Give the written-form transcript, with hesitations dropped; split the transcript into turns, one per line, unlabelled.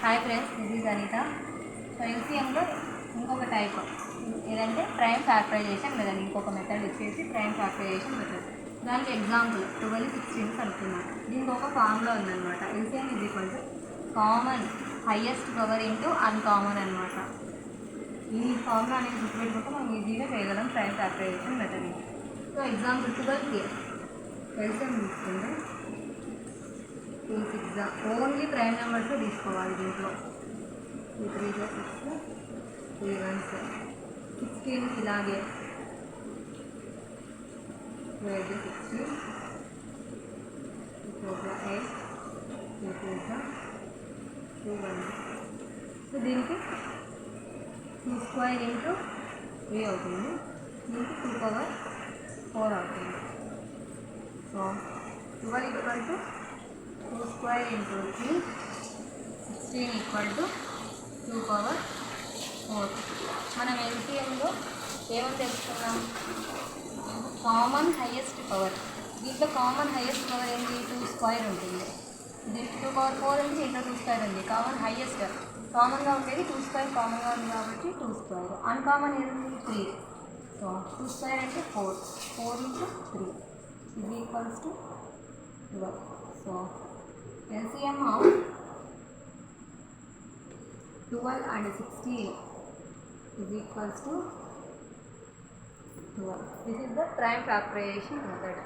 Hi friends, this is Anitha. So ఎల్సిఎంలో ఇంకొక type ఏదంటే ప్రైమ్ ఫ్యాక్టరైజేషన్ మెథడ్. ఇంకొక మెథడ్ వచ్చేసి ప్రైమ్ ఫ్యాక్టరైజేషన్ మెథడ్. దానికి ఎగ్జాంపుల్ 12, 16 కనుక్కున్నాను. దీనికి ఒక ఫార్ములా ఉందన్నమాట. LCM is equal to common highest power into uncommon అనమాట. ఈ ఫార్ములా అనేది గుర్తుపెట్టుకుంటే మనం ఈజీగా చేయగలం prime factorization method. So example 12కి ఎల్సిఎం తీసుకుంటే 2 6 ఓన్లీ ప్రైమ్ నెంబర్స్ తీసుకోవాలి. దీంట్లో 2 3 6 3 1 16 ఇలాగే 12 16 4 8 2 2 1. సో దీనికి 2 స్క్వేర్ ఇంటూ 3 అవుతుంది. దీనికి 2 పవర్ 4 అవుతుంది. So 12 equal to 2 square into 3, 16 equal to 2 power 4. మనం ఎల్సిఎంలో ఏమని తెలుసుకున్నాం? Common highest power. దీంట్లో కామన్ హైయెస్ట్ పవర్ ఏంటి? 2 స్క్వేర్ ఉంటుంది. దీంట్లో 2 పవర్ 4 ఉంది, దీంట్లో 2 స్క్వేర్ ఉంది. కామన్ హైయెస్ట్ కామన్గా ఉండేది 2 స్క్వేర్ కామన్గా ఉంది కాబట్టి 2 స్క్వేర్. అన్కామన్ ఏంటి? 3. సో 2 స్క్వేర్ అంటే 4. 4 ఇంటూ 3 ఇది equals to 12. So LCM of 12 and 16 is equals to 12. This is the prime factorization method.